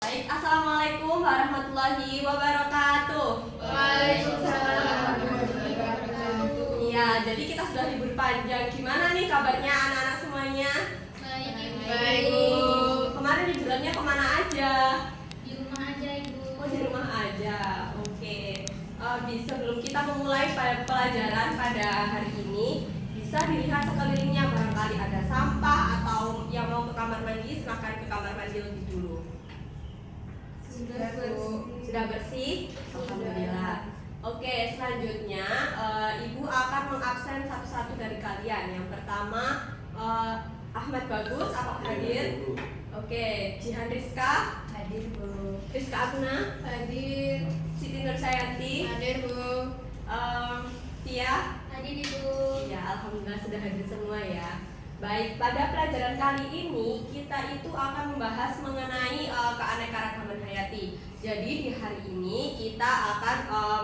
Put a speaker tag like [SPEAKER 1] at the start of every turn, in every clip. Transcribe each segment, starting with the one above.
[SPEAKER 1] Baik, assalamualaikum warahmatullahi wabarakatuh.
[SPEAKER 2] Waalaikumsalam warahmatullahi wabarakatuh.
[SPEAKER 1] Iya, jadi kita sudah libur panjang. Gimana nih kabarnya anak-anak semuanya?
[SPEAKER 2] Baik, Bu.
[SPEAKER 1] Kemarin liburannya kemana aja?
[SPEAKER 2] Di rumah aja, Ibu.
[SPEAKER 1] Oh, di rumah aja. Oke. Sebelum kita memulai pelajaran pada hari ini, bisa dilihat sekelilingnya, barangkali ada sampah atau yang mau ke kamar mandi, silahkan ke kamar mandi lebih dulu. Sudah bersih? Alhamdulillah. Oke, selanjutnya Ibu akan mengabsen satu-satu dari kalian. Yang pertama Ahmad Bagus, apa hadir? Oke, Jihan Rizka
[SPEAKER 2] Hadir, Bu.
[SPEAKER 1] Rizka Agna
[SPEAKER 2] Hadir.
[SPEAKER 1] Siti Nursayanti,
[SPEAKER 2] Hadir, Bu.
[SPEAKER 1] Tia.
[SPEAKER 2] Hadir, Ibu.
[SPEAKER 1] Ya, alhamdulillah sudah hadir semua ya. Baik, pada pelajaran kali ini kita itu akan membahas mengenai keanekaragaman hayati. Jadi di hari ini kita akan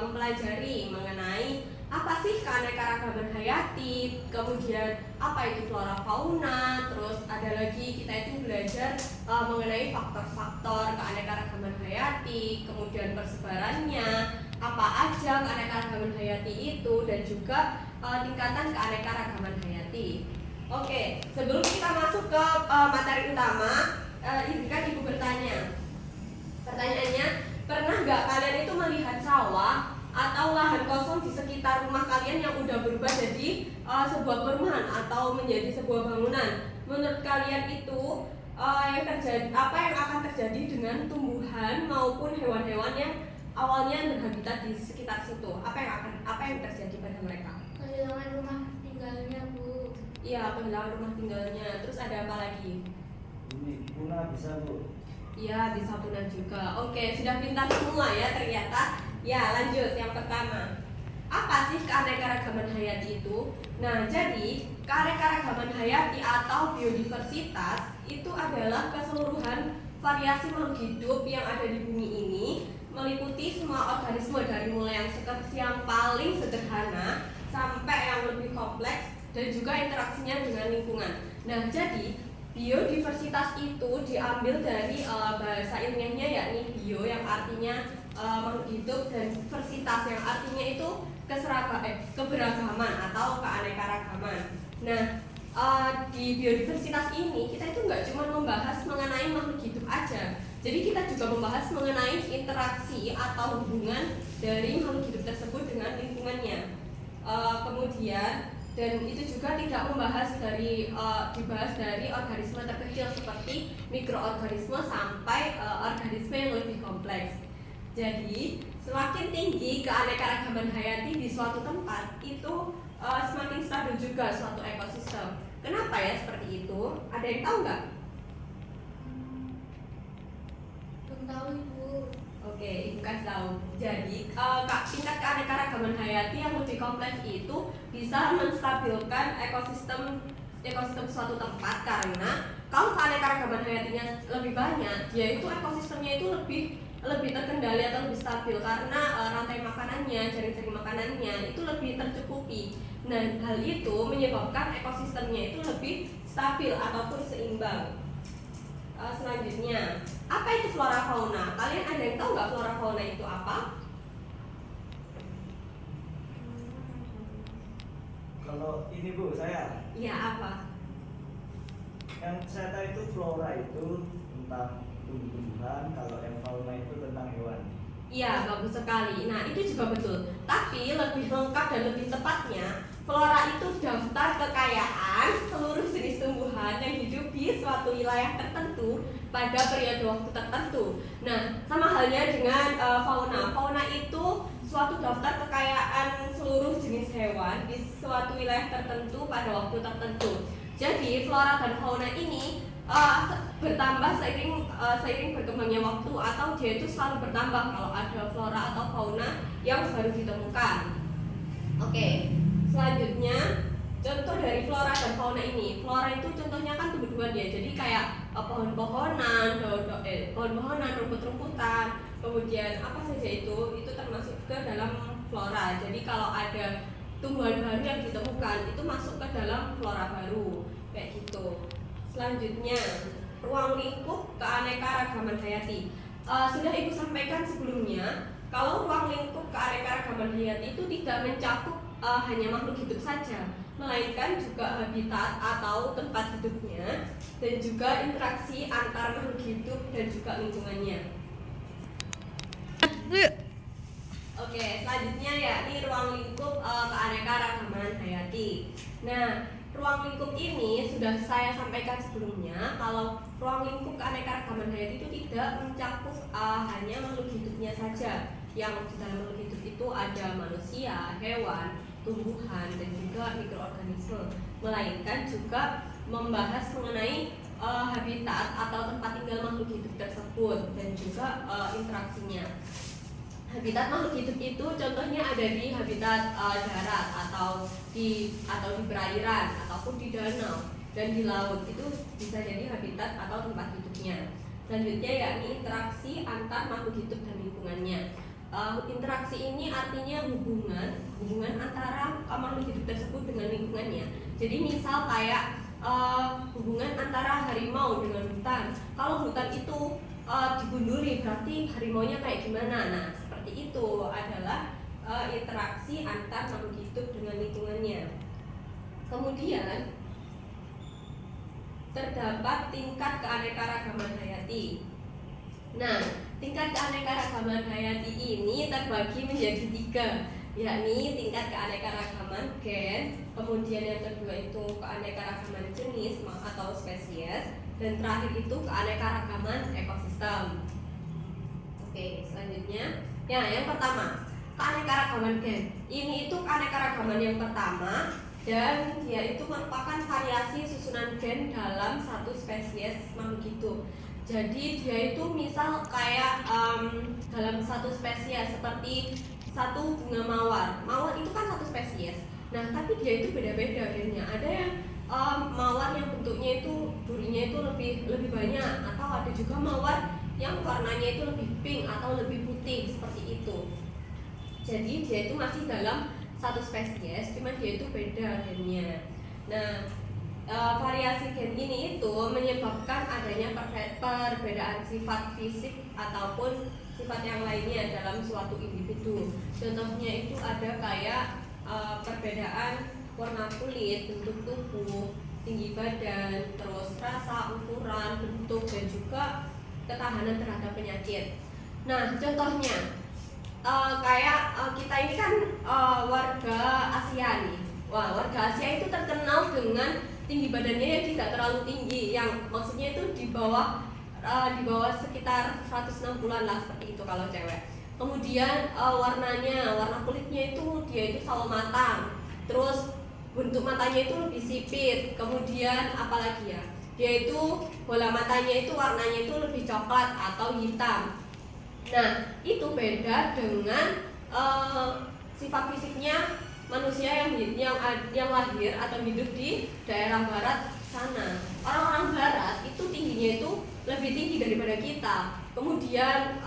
[SPEAKER 1] mempelajari mengenai apa sih keanekaragaman hayati, kemudian apa itu flora fauna, terus ada lagi kita itu belajar mengenai faktor-faktor keanekaragaman hayati, kemudian persebarannya, apa aja keanekaragaman hayati itu, dan juga tingkatan keanekaragaman hayati. Oke, sebelum kita masuk ke materi utama, izinkan Ibu bertanya. Pertanyaannya, pernah nggak kalian itu melihat sawah atau lahan kosong di sekitar rumah kalian yang udah berubah jadi sebuah perumahan atau menjadi sebuah bangunan? Menurut kalian itu yang terjadi, apa yang akan terjadi dengan tumbuhan maupun hewan-hewan yang awalnya berhabitat di sekitar situ? Apa yang terjadi pada mereka?
[SPEAKER 2] Kehilangan rumah tinggalnya, Bu.
[SPEAKER 1] Iya, kehilangan rumah tinggalnya. Terus ada apa lagi?
[SPEAKER 3] Ini punah bisa, Bu.
[SPEAKER 1] Iya, bisa punah juga. Oke, sudah pintar semua ya ternyata. Ya, lanjut yang pertama. Apa sih keanekaragaman hayati itu? Nah, jadi keanekaragaman hayati atau biodiversitas itu adalah keseluruhan variasi makhluk hidup yang ada di bumi ini, meliputi semua organisme dari mulai yang paling sederhana sampai yang lebih kompleks dan juga interaksinya dengan lingkungan. Nah, jadi biodiversitas itu diambil dari bahasa ilmiahnya yakni bio yang artinya makhluk hidup, dan versitas yang artinya itu keberagaman atau keanekaragaman. Nah, di biodiversitas ini kita itu nggak cuma membahas mengenai makhluk hidup aja. Jadi kita juga membahas mengenai interaksi atau hubungan dari makhluk hidup tersebut dengan lingkungannya. Kemudian dan itu juga tidak dibahas dari organisme terkecil seperti mikroorganisme sampai organisme yang lebih kompleks. Jadi semakin tinggi keanekaragaman hayati di suatu tempat itu semakin stabil juga suatu ekosistem. Kenapa ya seperti itu? Ada yang tahu nggak?
[SPEAKER 2] Belum tahu, Ibu.
[SPEAKER 1] Oke, Ibu kasih tahu. Jadi tingkat keanekaragaman hayati yang lebih kompleks itu bisa menstabilkan ekosistem suatu tempat, karena kalau keanekaragaman hayatinya lebih banyak, dia itu ekosistemnya itu lebih terkendali atau lebih stabil karena rantai makanannya, jaring-jaring makanannya itu lebih tercukupi. Nah, hal itu menyebabkan ekosistemnya itu lebih stabil ataupun seimbang. Selanjutnya, apa itu flora fauna? Kalian ada yang tahu nggak flora fauna itu apa?
[SPEAKER 3] Kalau ini, Bu, saya
[SPEAKER 1] Iya, apa?
[SPEAKER 3] yang saya tahu itu flora itu tentang tumbuh-tumbuhan, kalau yang fauna itu tentang hewan.
[SPEAKER 1] Iya, bagus sekali. Nah, itu juga betul. Tapi lebih lengkap dan lebih tepatnya, flora itu daftar kekayaan seluruh jenis tumbuhan yang hidup di suatu wilayah tertentu pada periode waktu tertentu. Nah, sama halnya dengan fauna. Fauna itu suatu daftar kekayaan seluruh jenis hewan di suatu wilayah tertentu pada waktu tertentu. Jadi, flora dan fauna ini bertambah seiring berkembangnya waktu, atau dia itu selalu bertambah kalau ada flora atau fauna yang baru ditemukan. Oke, selanjutnya contoh dari flora dan fauna ini. Flora itu contohnya kan tumbuh-tumbuhan ya, jadi kayak pohon-pohonan, pohon-pohonan, rumput-rumputan, kemudian apa saja itu termasuk ke dalam flora. Jadi kalau ada tumbuhan baru yang ditemukan itu masuk ke dalam flora baru, kayak gitu. Selanjutnya, ruang lingkup keanekaragaman hayati. sudah Ibu sampaikan sebelumnya, kalau ruang lingkup keanekaragaman hayati itu tidak mencakup hanya makhluk hidup saja, melainkan juga habitat atau tempat hidupnya dan juga interaksi antar makhluk hidup dan juga lingkungannya. Oke, selanjutnya yakni ruang lingkup keanekaragaman hayati. Nah, ruang lingkup ini sudah saya sampaikan sebelumnya, kalau ruang lingkup keanekaragaman hayati itu tidak mencakup hanya makhluk hidupnya saja. Yang di dalam makhluk hidup itu ada manusia, hewan, tumbuhan, dan juga mikroorganisme, melainkan juga membahas mengenai habitat atau tempat tinggal makhluk hidup tersebut dan juga interaksinya. Habitat makhluk hidup itu contohnya ada di habitat darat atau di perairan ataupun di danau dan di laut, itu bisa jadi habitat atau tempat hidupnya. Selanjutnya yakni interaksi antar makhluk hidup dan lingkungannya. Interaksi ini artinya hubungan antara makhluk hidup tersebut dengan lingkungannya. Jadi misal kayak hubungan antara harimau dengan hutan. Kalau hutan itu digunduli, berarti harimaunya kayak gimana? Nah, seperti itu adalah interaksi antar makhluk hidup dengan lingkungannya. Kemudian terdapat tingkat keanekaragaman hayati. Nah, tingkat keanekaragaman hayati ini terbagi menjadi 3, yakni tingkat keanekaragaman gen, kemudian yang kedua itu keanekaragaman jenis atau spesies, dan terakhir itu keanekaragaman ekosistem. Oke, selanjutnya, ya yang pertama keanekaragaman gen. Ini itu keanekaragaman yang pertama dan dia itu merupakan variasi susunan gen dalam satu spesies makhluk hidup. Jadi dia itu misal kayak dalam satu spesies seperti satu bunga mawar itu kan satu spesies. Nah, tapi dia itu beda-beda gennya. Ada yang mawar yang bentuknya itu durinya itu lebih banyak, atau ada juga mawar yang warnanya itu lebih pink atau lebih putih seperti itu. Jadi dia itu masih dalam satu spesies, cuma dia itu beda gennya. Nah, variasi gen ini itu menyebabkan adanya perbedaan sifat fisik ataupun sifat yang lainnya dalam suatu individu. Contohnya itu ada kayak perbedaan warna kulit, bentuk tubuh, tinggi badan, terus rasa, ukuran, bentuk, dan juga ketahanan terhadap penyakit. Nah, contohnya kita ini kan warga Asia nih. Wah, warga Asia itu terkenal dengan tinggi badannya yang tidak terlalu tinggi, yang maksudnya itu di bawah sekitar 160-an lah, seperti itu kalau cewek. Kemudian warna kulitnya itu dia itu sawo matang. Terus bentuk matanya itu lebih sipit. Kemudian apalagi ya? Dia itu bola matanya itu warnanya itu lebih coklat atau hitam. Nah, itu beda dengan sifat fisiknya manusia yang lahir atau hidup di daerah barat sana. Orang-orang barat itu tingginya itu lebih tinggi daripada kita. Kemudian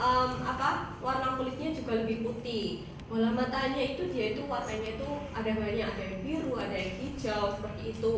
[SPEAKER 1] warna kulitnya juga lebih putih. Bola matanya itu dia itu warnanya itu ada banyak, ada yang biru, ada yang hijau, seperti itu.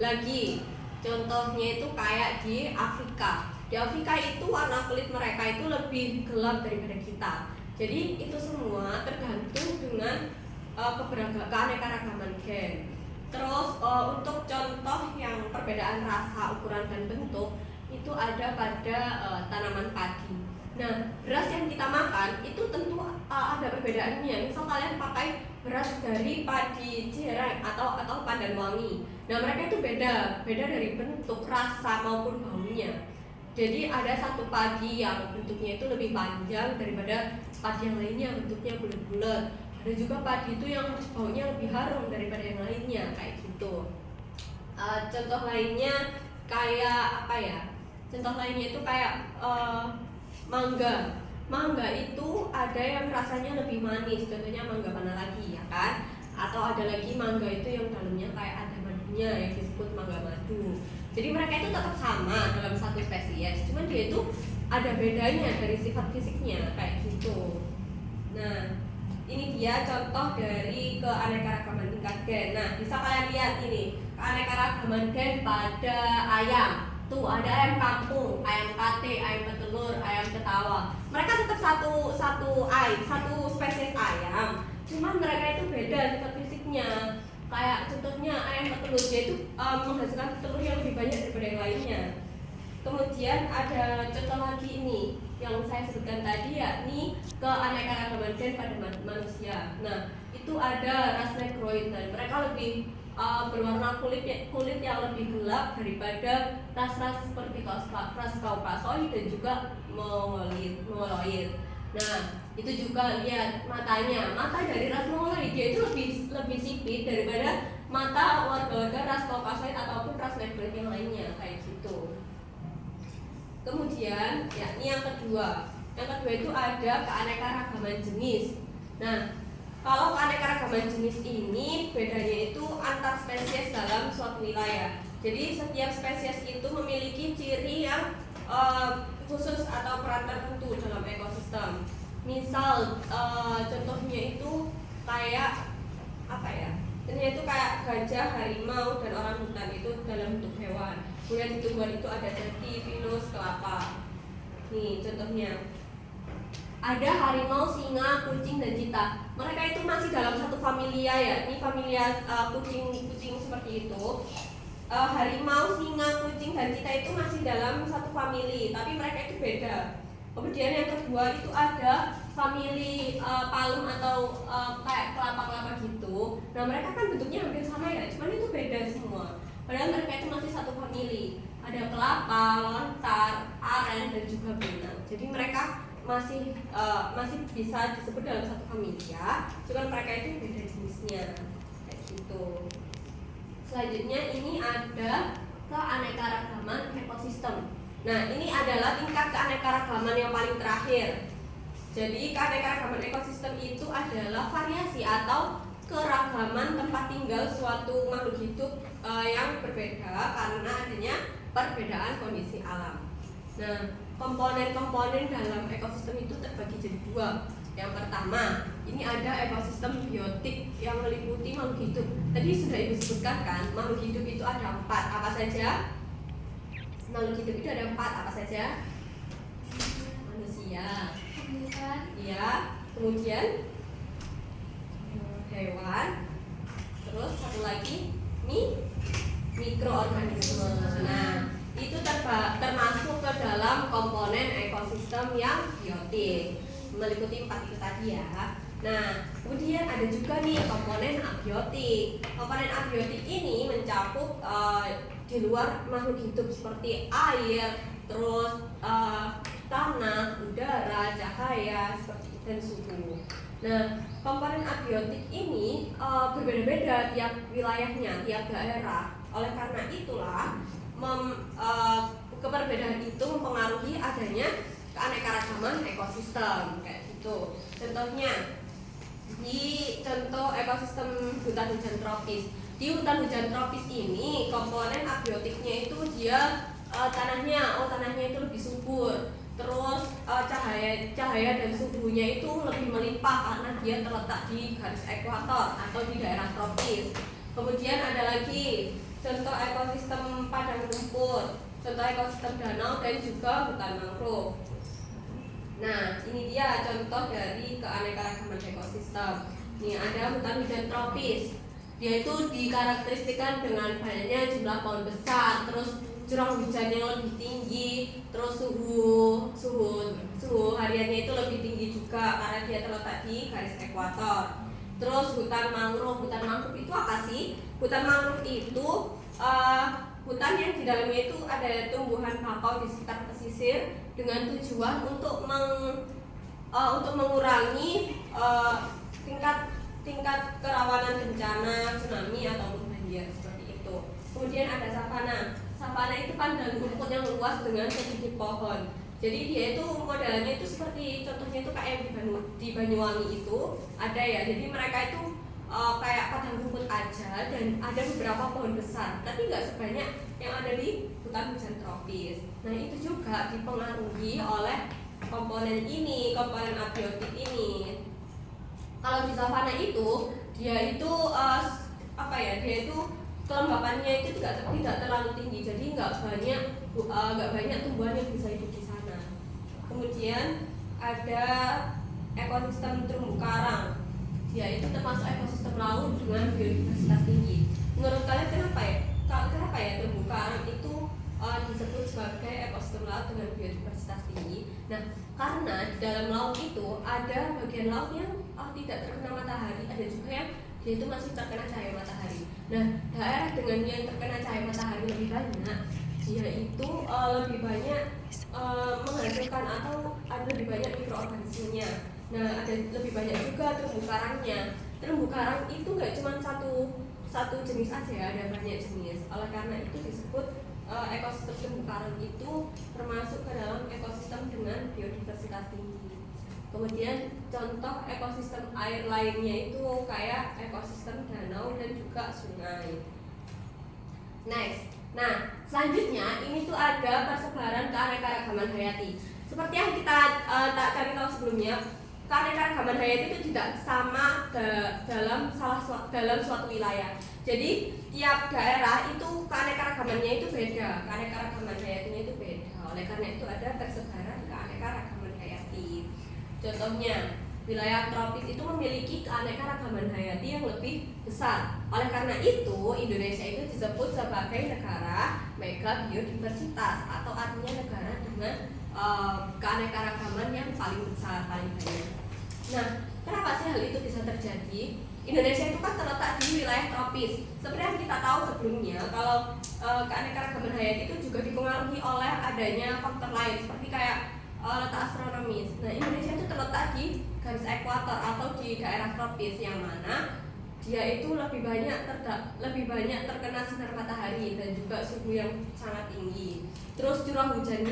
[SPEAKER 1] Lagi contohnya itu kayak di Afrika. Di Afrika itu warna kulit mereka itu lebih gelap daripada kita. Jadi itu semua tergantung dengan keanekaragaman gen. Terus untuk contoh yang perbedaan rasa, ukuran, dan bentuk itu ada pada tanaman padi. Nah, beras yang kita makan itu tentu ada perbedaannya. Misal kalian pakai beras dari padi Jereng atau Pandanwangi. Nah, mereka itu beda dari bentuk, rasa maupun baunya. Jadi ada satu padi yang bentuknya itu lebih panjang daripada padi yang lainnya, bentuknya bulat-bulat. Ada juga padi itu yang baunya lebih harum daripada yang lainnya, kayak gitu. Contoh lainnya kayak apa ya? Contoh lainnya itu kayak mangga. Mangga itu ada yang rasanya lebih manis, contohnya mangga mana lagi ya kan? Atau ada lagi mangga itu yang dalamnya kayak ada madunya yang disebut mangga madu. Jadi mereka itu tetap sama dalam satu spesies, cuman dia itu ada bedanya dari sifat fisiknya kayak gitu. Nah, ini dia contoh dari keanekaragaman tingkat gen. Nah, bisa kalian lihat ini keanekaragaman gen pada ayam. Tuh ada ayam kampung, ayam kate, ayam petelur, ayam tetangga. krakatawa. Mereka tetap satu spesies ayam, cuman mereka itu beda sifat fisiknya. Kayak contohnya ayam petelur, dia itu menghasilkan telur yang lebih banyak daripada yang lainnya. Kemudian ada contoh lagi ini yang saya sebutkan tadi, yakni keanekaragaman gen pada manusia. Nah, itu ada ras negroid dan mereka lebih berwarna kulit yang lebih gelap daripada ras-ras seperti ras Kaukasoid dan juga Mongoloid. Nah, itu juga lihat matanya. Mata dari ras Mongoloid dia itu lebih sipit daripada mata warga-warga ras Kaukasoid ataupun ras negroid yang lainnya, kayak gitu. Kemudian, yakni yang kedua itu ada keanekaragaman jenis. Nah, kalau keanekaragaman jenis ini bedanya itu antar spesies dalam suatu wilayah. Jadi setiap spesies itu memiliki ciri yang khusus atau peran tertentu dalam ekosistem. Misal contohnya itu kayak apa ya? Contohnya itu kayak gajah, harimau, dan orang hutan itu dalam bentuk hewan. Kemudian di tumbuhan itu ada jati, pinus, kelapa. Nih contohnya. Ada harimau, singa, kucing, dan cita. Mereka itu masih dalam satu familia ya. Ini familia kucing seperti itu. Harimau, singa, kucing, dan cita itu masih dalam satu famili, tapi mereka itu beda. Kemudian yang kedua itu ada famili palem atau kayak kelapa-kelapa gitu. Nah mereka kan bentuknya hampir sama ya, cuman itu beda semua. Padahal mereka itu masih satu famili. Ada kelapa, lontar, aren, dan juga benang. Jadi mereka masih bisa disebut dalam satu familia, cuman mereka itu beda jenisnya, kayak gitu. Selanjutnya ini ada keanekaragaman ekosistem. Nah ini adalah tingkat keanekaragaman yang paling terakhir. Jadi keanekaragaman ekosistem itu adalah variasi atau keragaman tempat tinggal suatu makhluk hidup yang berbeda karena adanya perbedaan kondisi alam. Nah, komponen-komponen dalam ekosistem itu terbagi jadi dua. Yang pertama, ini ada ekosistem biotik yang meliputi makhluk hidup. Tadi sudah Ibu sebutkan kan, makhluk hidup itu ada 4. Apa saja? Makhluk hidup itu ada 4. Apa saja? Manusia. Iya. Kemudian hewan. Terus satu lagi mikroorganisme. Nah, itu termasuk ke dalam komponen ekosistem yang biotik, meliputi 4 itu tadi ya. Nah, kemudian ada juga nih komponen abiotik. Komponen abiotik ini mencakup di luar makhluk hidup seperti air, terus tanah, udara, cahaya, dan suhu. Nah, komponen abiotik ini berbeda-beda tiap wilayahnya, tiap daerah. Oleh karena itulah keperbedaan itu mempengaruhi adanya keanekaragaman ekosistem kayak gitu. Contohnya di contoh ekosistem hutan hujan tropis. Di hutan hujan tropis ini komponen abiotiknya itu dia tanahnya itu lebih subur. Terus cahaya dan suhunya itu lebih melimpah karena dia terletak di garis ekuator atau di daerah tropis. Kemudian ada lagi contoh ekosistem padang rumput, contoh ekosistem danau, dan juga hutan mangrove. Nah, ini dia contoh dari keanekaragaman ekosistem. Ini ada hutan hujan tropis. Dia itu dikarakteristikkan dengan banyaknya jumlah pohon besar, terus curah hujan yang lebih tinggi, terus suhu hariannya itu lebih tinggi juga karena dia terletak di garis ekuator. Terus hutan mangrove itu apa sih? Hutan mangrove itu hutan yang di dalamnya itu ada tumbuhan bakau di sekitar pesisir dengan tujuan untuk mengurangi tingkat kerawanan bencana, tsunami ataupun banjir seperti itu. Kemudian ada savana. Savana itu padang rumput yang luas dengan sedikit pohon. Jadi dia itu modelnya itu seperti contohnya itu kayak di Banyuwangi itu ada ya. Jadi mereka itu kayak padang rumput aja dan ada beberapa pohon besar, tapi nggak sebanyak yang ada di hutan hujan tropis. Nah itu juga dipengaruhi oleh komponen abiotik ini. Kalau di savana itu dia itu dia itu kelembapannya itu tidak terlalu tinggi, jadi nggak banyak tumbuhan yang bisa hidup di sana. Kemudian ada ekosistem terumbu karang. Dia itu termasuk ekosistem laut dengan biodiversitas tinggi. Menurut kalian kenapa ya? Kenapa ya terumbu karang itu disebut sebagai ekosistem laut dengan biodiversitas tinggi? Nah, karena di dalam laut itu ada bagian laut yang tidak terkena matahari, ada juga yang dia itu masih terkena cahaya matahari. Nah, daerah dengan yang terkena cahaya matahari lebih banyak, dia itu lebih banyak menghasilkan atau ada lebih banyak mikroorganismenya. Nah, ada lebih banyak juga terumbu karangnya. Terumbu karang itu nggak cuma satu jenis aja, ada banyak jenis. Oleh karena itu disebut ekosistem terumbu karang itu termasuk ke dalam ekosistem dengan biodiversitas tinggi. Kemudian contoh ekosistem air lainnya itu kayak ekosistem danau dan juga sungai. Next. Nah, selanjutnya ini tuh ada persebaran keanekaragaman hayati. Seperti yang kita tak cari tahu sebelumnya, keanekaragaman hayati itu tidak sama dalam suatu wilayah. Jadi tiap daerah itu keanekaragamannya itu beda, keanekaragaman hayatinya itu beda. Oleh karena itu ada persebaran keanekaragaman hayati. Contohnya, wilayah tropis itu memiliki keanekaragaman hayati yang lebih besar. Oleh karena itu, Indonesia itu disebut sebagai negara mega biodiversitas atau artinya negara dengan keanekaragaman yang paling besar, paling banyak. Nah, kenapa sih hal itu bisa terjadi? Indonesia itu kan terletak di wilayah tropis. Seperti yang kita tahu sebelumnya, kalau keanekaragaman hayati itu juga dipengaruhi oleh adanya faktor lain seperti kayak letak astronomis. Nah, Indonesia itu terletak di garis ekuator atau di daerah tropis yang mana dia itu lebih banyak terkena sinar matahari dan juga suhu yang sangat tinggi. Terus curah hujan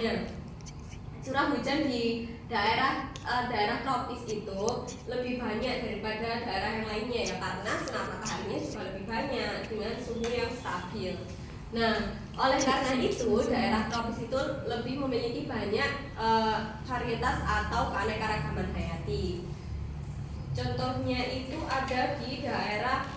[SPEAKER 1] di daerah tropis itu lebih banyak daripada daerah yang lainnya ya, karena sinar mataharinya juga lebih banyak dengan suhu yang stabil. Nah, oleh karena itu daerah tropis itu lebih memiliki banyak varietas atau keanekaragaman hayati. Contohnya itu ada di daerah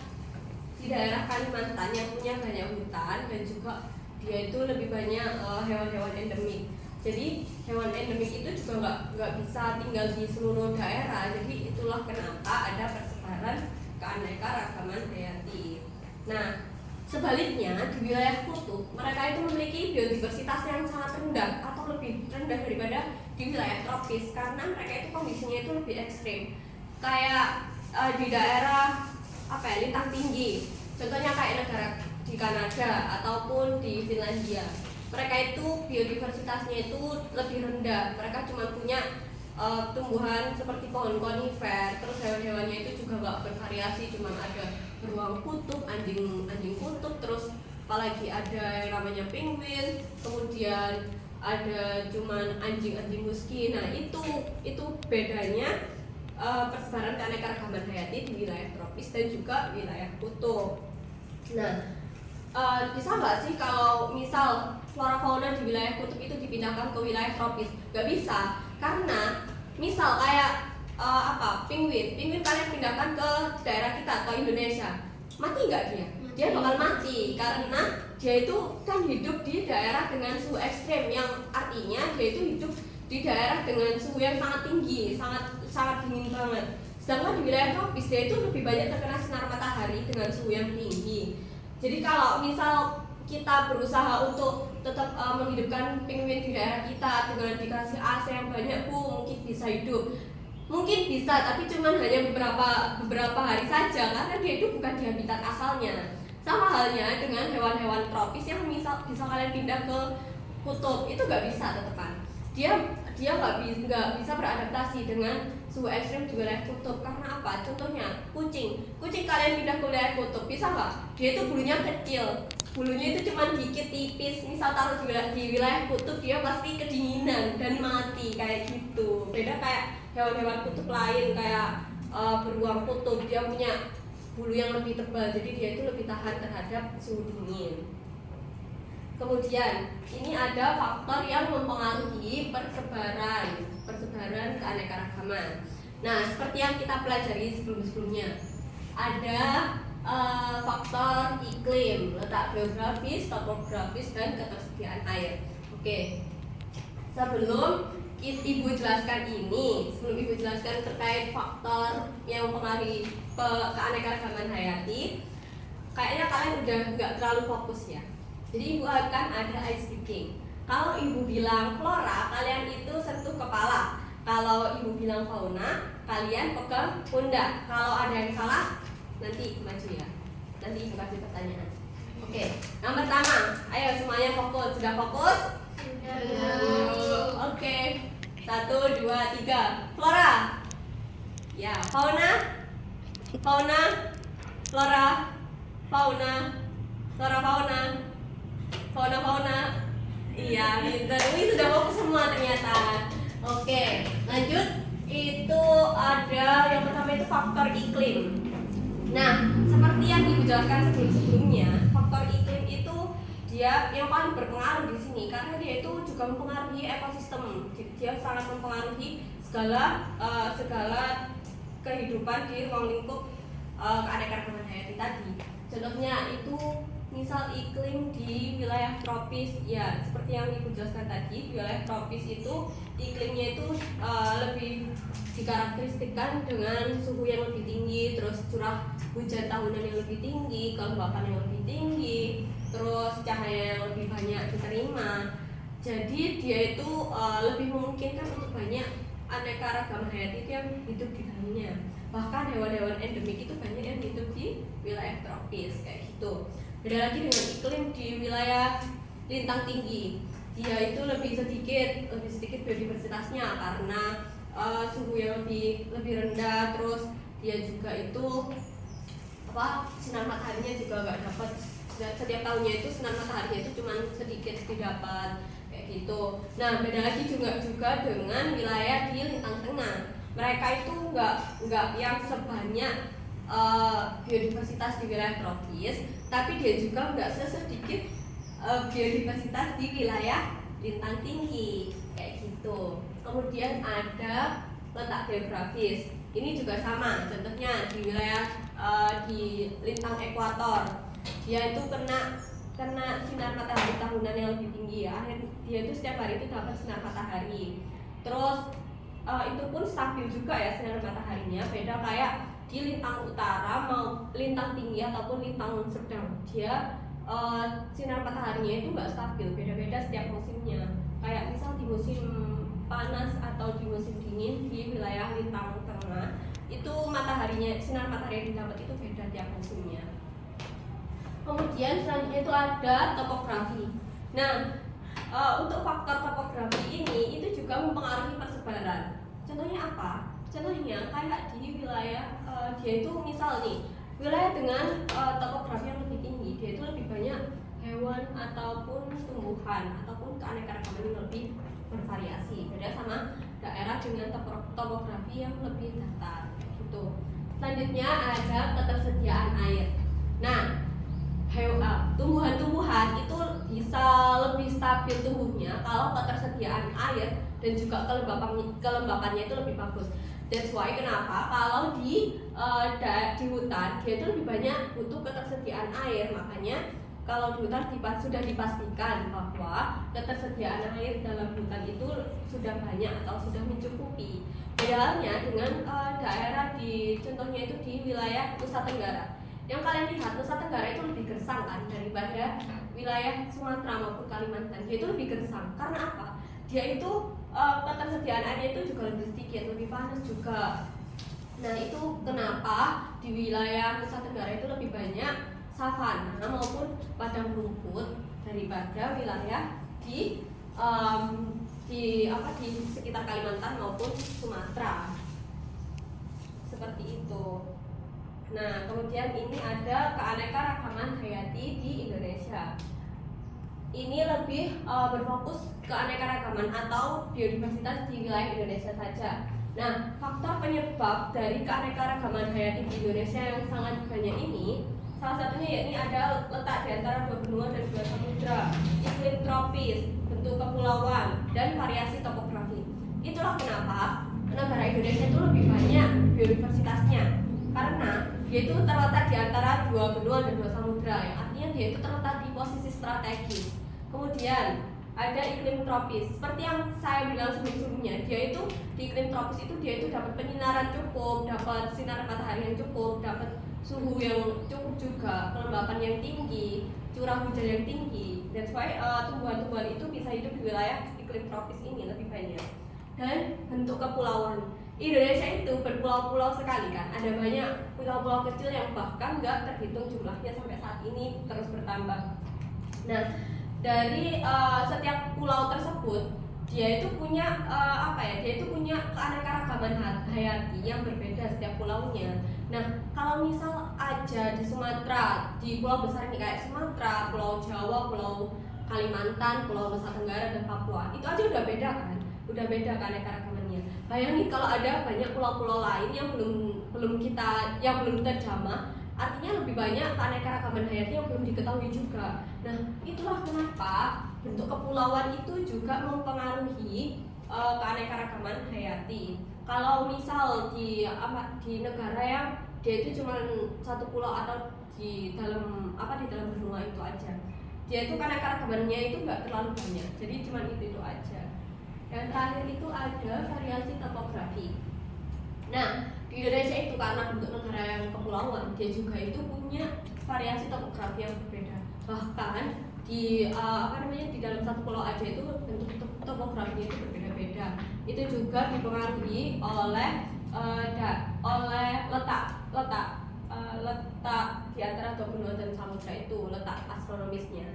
[SPEAKER 1] Kalimantan yang punya banyak hutan dan juga dia itu lebih banyak hewan-hewan endemik. Jadi hewan endemik itu juga nggak bisa tinggal di seluruh daerah. Jadi itulah kenapa ada persebaran keanekaragaman hayati. Nah, sebaliknya di wilayah kutub mereka itu memiliki biodiversitas yang sangat rendah atau lebih rendah daripada di wilayah tropis karena mereka itu kondisinya itu lebih ekstrim. Kayak di daerah lintang tinggi, contohnya kayak negara di Kanada ataupun di Finlandia, mereka itu biodiversitasnya itu lebih rendah. Mereka cuma punya tumbuhan seperti pohon konifer, terus hewan-hewannya itu juga nggak bervariasi, cuma ada beruang kutub, anjing kutub, terus apalagi ada yang namanya penguin, kemudian ada cuman anjing husky. Nah, itu bedanya persebaran keanekaragaman hayati di wilayah tropis dan juga wilayah kutub. Nah, bisa nggak sih kalau misal flora fauna di wilayah kutub itu dipindahkan ke wilayah tropis? Nggak bisa, karena misal kayak penguin kalian pindahkan ke daerah kita atau Indonesia, mati nggak dia? Dia bakal mati karena dia itu kan hidup di daerah dengan suhu ekstrem, yang artinya dia itu hidup di daerah dengan suhu yang sangat tinggi, sangat dingin banget. Sedangkan di wilayah tropis dia itu lebih banyak terkena sinar matahari dengan suhu yang tinggi. Jadi kalau misal kita berusaha untuk tetap menghidupkan penguin di daerah kita dengan dikasih AC yang banyak, mungkin bisa hidup. Mungkin bisa, tapi cuma hanya beberapa hari saja karena dia itu bukan di habitat asalnya. Sama halnya dengan hewan-hewan tropis yang misal bisa kalian pindah ke kutub, itu nggak bisa tetepan. Dia nggak bisa beradaptasi dengan suhu ekstrem di wilayah kutub. Karena apa? Contohnya kucing kalian pindah ke wilayah kutub, bisa nggak? Dia itu bulunya kecil, bulunya itu cuma dikit tipis. Misal taruh di wilayah kutub, dia pasti kedinginan dan mati kayak gitu. Beda kayak hewan-hewan kutub lain kayak beruang kutub, dia punya bulu yang lebih tebal, jadi dia itu lebih tahan terhadap suhu dingin. Kemudian ini ada faktor yang mempengaruhi persebaran keanekaragaman. Nah, seperti yang kita pelajari sebelumnya, ada faktor iklim, letak geografis, topografis, dan ketersediaan air. Oke, sebelum Ibu jelaskan ini, sebelum Ibu jelaskan terkait faktor yang mempengaruhi keanekaragaman hayati, kayaknya kalian udah nggak terlalu fokus ya. Jadi Ibu akan ada ice breaking. Kalau Ibu bilang flora, kalian itu sentuh kepala. Kalau Ibu bilang fauna, kalian pegang pundak. Kalau ada yang salah, nanti maju ya. Nanti Ibu kasih pertanyaan. Oke, yang pertama, ayo semuanya fokus. Sudah fokus? Oke, 1, 2, 3. Flora. Ya, fauna. Fauna. Flora. Fauna. Flora fauna. Fauna fauna. Iya, pintar. Ini sudah fokus semua ternyata. Oke, lanjut. Itu ada yang pertama itu faktor iklim. Nah, seperti yang Ibu jelaskan sebelumnya, faktor iklim itu dia yang paling berpengaruh di sini karena dia itu juga mempengaruhi ekosistem. Dia sangat mempengaruhi segala kehidupan di ruang lingkup keanekaragaman hayati tadi. Contohnya itu misal iklim di wilayah tropis, ya seperti yang Ibu jelaskan tadi, wilayah tropis itu iklimnya itu lebih dikarakteristikkan dengan suhu yang lebih tinggi, terus curah hujan tahunan yang lebih tinggi, kelembapan yang lebih tinggi, terus cahaya yang lebih banyak diterima. Jadi dia itu lebih memungkinkan untuk banyak anekaragaman hayati yang hidup di dalamnya. Bahkan hewan-hewan endemik itu banyak yang hidup di wilayah tropis kayak gitu. Beda lagi dengan iklim di wilayah lintang tinggi, dia itu lebih sedikit biodiversitasnya karena suhu yang lebih rendah, terus dia juga itu sinar mataharinya juga nggak dapat, setiap tahunnya itu sinar mataharinya itu cuma sedikit didapat kayak gitu. Nah, beda lagi juga dengan wilayah di lintang tengah, mereka itu nggak yang sebanyak biodiversitas di wilayah tropis, tapi dia juga nggak sesedikit biodiversitas di wilayah lintang tinggi kayak gitu. Kemudian ada letak geografis, ini juga sama. Contohnya di wilayah di lintang ekuator, dia itu kena sinar matahari tahunan yang lebih tinggi ya. Dia itu setiap hari itu dapat sinar matahari. Terus itu pun stabil juga ya sinar mataharinya. Beda kayak di lintang utara mau lintang tinggi ataupun lintang sedang, dia sinar mataharinya itu nggak stabil, beda-beda setiap musimnya. Kayak misal di musim panas atau di musim dingin di wilayah lintang tengah itu sinar matahari yang didapat itu beda tiap musimnya. Kemudian selanjutnya itu ada topografi. Nah, untuk faktor topografi ini itu juga mempengaruhi persebaran. Contohnya apa? Contohnya kayak di wilayah dia itu misal nih, wilayah dengan topografi yang lebih tinggi, dia itu lebih banyak hewan ataupun tumbuhan ataupun keanekaragaman yang lebih bervariasi. Beda sama daerah dengan topografi yang lebih datar gitu. Selanjutnya ada ketersediaan air. Nah, tumbuhan-tumbuhan itu bisa lebih stabil tumbuhnya kalau ketersediaan air dan juga kelembapannya itu lebih bagus. That's why kenapa kalau di hutan dia itu lebih banyak butuh ketersediaan air. Makanya kalau di hutan sudah dipastikan bahwa ketersediaan air dalam hutan itu sudah banyak atau sudah mencukupi. Beda halnya dengan daerah contohnya itu di wilayah Nusa Tenggara. Yang kalian lihat Nusa Tenggara itu lebih gersang kan daripada wilayah Sumatera maupun Kalimantan. Dia itu lebih gersang karena apa? Dia itu ketersediaan airnya itu juga lebih sedikit, lebih panas juga. Nah, itu kenapa di wilayah Nusa Tenggara itu lebih banyak savana maupun padang rumput daripada wilayah di sekitar Kalimantan maupun Sumatera. Seperti itu. Nah, kemudian ini ada keanekaragaman hayati di Indonesia. Ini lebih berfokus keanekaragaman atau biodiversitas di wilayah Indonesia saja. Nah, faktor penyebab dari keanekaragaman hayati di Indonesia yang sangat banyak ini, salah satunya yakni ada letak di antara dua benua dan dua samudra, iklim tropis, bentuk kepulauan, dan variasi topografi. Itulah kenapa negara Indonesia itu lebih banyak biodiversitasnya, karena dia itu terletak di antara dua benua dan dua samudra, yang artinya dia itu terletak di posisi strategis. Kemudian ada iklim tropis. Seperti yang saya bilang sebelumnya, dia itu di iklim tropis itu dia itu dapat penyinaran cukup, dapat sinar matahari yang cukup, dapat suhu yang cukup juga, kelembapan yang tinggi, curah hujan yang tinggi. That's why tumbuhan-tumbuhan itu bisa hidup di wilayah iklim tropis ini lebih banyak. Dan bentuk kepulauan, Indonesia itu berpulau-pulau sekali kan, ada banyak pulau-pulau kecil yang bahkan nggak terhitung jumlahnya sampai saat ini terus bertambah. Nah, dari setiap pulau tersebut dia itu punya dia itu punya keanekaragaman hayati yang berbeda setiap pulaunya. Nah, kalau misal aja di Sumatera, di pulau besar ini kayak Sumatera, Pulau Jawa, Pulau Kalimantan, Pulau Nusa Tenggara dan Papua, itu aja udah beda kan, udah beda keanekaragamannya. Bayangin kalau ada banyak pulau-pulau lain yang belum terjamah, artinya lebih banyak keanekaragaman hayati yang belum diketahui juga. Nah, itulah kenapa bentuk kepulauan itu juga mempengaruhi keanekaragaman hayati. Kalau misal di negara yang dia itu cuma satu pulau atau di dalam benua itu aja, dia itu keanekaragamannya itu nggak terlalu banyak, jadi cuma itu aja. Yang terakhir itu ada variasi topografi. Nah, di Indonesia itu karena bentuk negara yang kepulauan, dia juga itu punya variasi topografi yang berbeda. Bahkan di di dalam satu pulau aja itu bentuk topografi itu berbeda-beda. Itu juga dipengaruhi oleh letak di antara dua benua dan samudra itu, letak astronomisnya.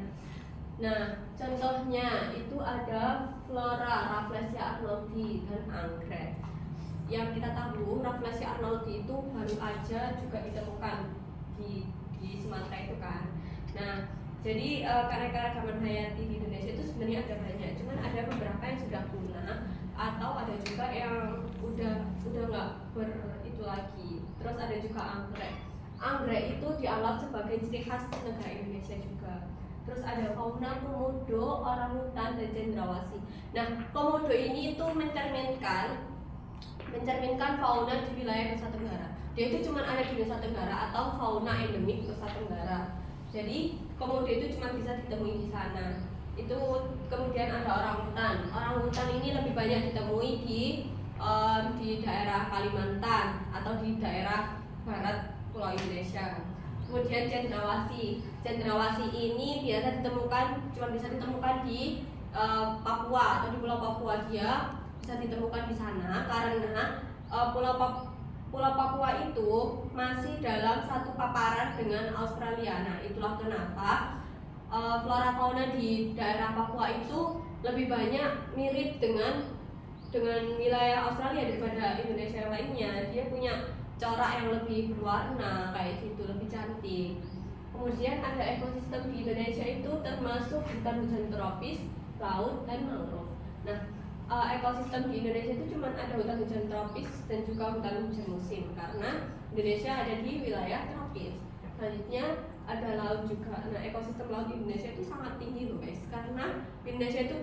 [SPEAKER 1] Nah, contohnya itu ada flora Rafflesia arnoldii dan anggrek. Yang kita tahu Rafflesia arnoldii itu baru aja juga ditemukan di Sumatera itu kan. Nah, jadi keanekaragaman hayati di Indonesia itu sebenarnya ada banyak, cuman ada beberapa yang sudah punah atau ada juga yang udah nggak itu lagi. Terus ada juga anggrek. Anggrek itu dianggap sebagai ciri khas negara Indonesia juga. Terus ada fauna komodo, orangutan, dan cendrawasih. Nah, komodo ini itu mencerminkan fauna di wilayah Nusa Tenggara. Dia itu cuma ada di Nusa Tenggara atau fauna endemik Nusa Tenggara. Jadi komodo itu cuma bisa ditemui di sana. Itu kemudian ada orangutan. Orangutan ini lebih banyak ditemui di daerah Kalimantan atau di daerah barat Pulau Indonesia. Kemudian cendrawasih ini cuma bisa ditemukan di Papua atau di Pulau Papua. Dia bisa ditemukan di sana karena Pulau Papua itu masih dalam satu paparan dengan Australia. Nah, itulah kenapa flora fauna di daerah Papua itu lebih banyak mirip dengan wilayah Australia daripada Indonesia yang lainnya. Dia punya corak yang lebih berwarna kayak gitu, lebih cantik. Kemudian ada ekosistem di Indonesia itu termasuk hutan-hujan tropis, laut, dan mangrove. Nah, ekosistem di Indonesia itu cuma ada hutan hujan tropis dan juga hutan hujan musim karena Indonesia ada di wilayah tropis. Selanjutnya ada laut juga. Nah, ekosistem laut di Indonesia itu sangat tinggi loh guys, karena Indonesia itu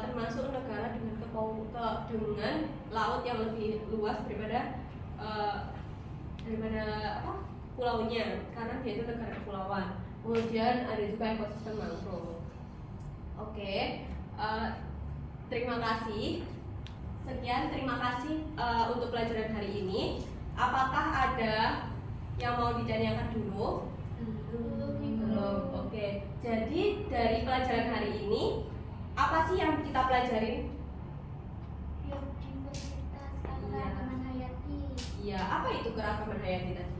[SPEAKER 1] termasuk negara dengan laut yang lebih luas daripada pulaunya, karena dia itu negara kepulauan. Kemudian ada juga ekosistem mangrove. Oke. Terima kasih. Sekian, terima kasih untuk pelajaran hari ini. Apakah ada yang mau ditanyakan dulu? Belum. Oke. Jadi dari pelajaran hari ini, apa sih yang kita pelajarin?
[SPEAKER 2] Biodiversitas, keragaman hayati.
[SPEAKER 1] Iya, apa itu keragaman hayati tadi?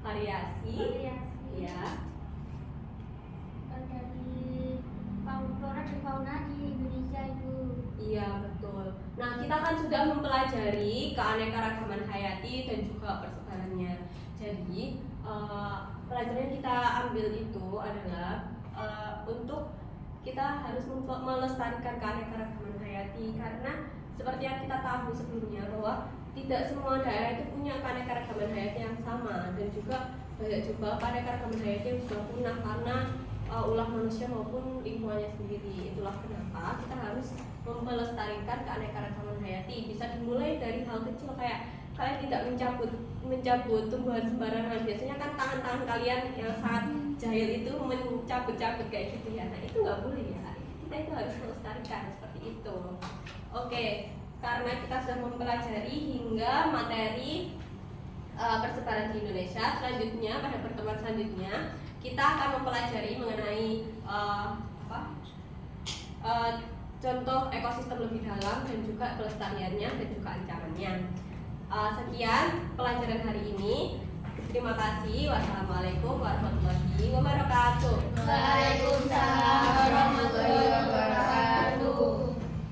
[SPEAKER 1] Variasi. Iya.
[SPEAKER 2] Dari flora dan fauna di Indonesia itu.
[SPEAKER 1] Iya, betul. Nah, kita kan sudah mempelajari keanekaragaman hayati dan juga persebarannya. Jadi, pelajaran yang kita ambil itu adalah untuk kita harus melestarikan keanekaragaman hayati, karena seperti yang kita tahu sebelumnya bahwa tidak semua daerah itu punya keanekaragaman hayati yang sama, dan juga banyak juga keanekaragaman hayati yang sudah punah karena ulah manusia maupun lingkungannya sendiri. Itulah kenapa kita harus melestarikan keanekaragaman hayati. Bisa dimulai dari hal kecil kayak kalian tidak mencabut tumbuhan sembarangan. Biasanya kan tangan-tangan kalian yang sangat jahil itu mencabut-cabut kayak gitu ya. Nah itu nggak boleh ya. Kita itu harus melestarikan seperti itu. Oke, karena kita sudah mempelajari hingga materi persebaran di Indonesia, selanjutnya pada pertemuan selanjutnya kita akan mempelajari mengenai contoh ekosistem lebih dalam dan juga pelestariannya dan juga ancamannya. Sekian pelajaran hari ini. Terima kasih. Wassalamualaikum warahmatullahi wabarakatuh.
[SPEAKER 2] Waalaikumsalam warahmatullahi wabarakatuh.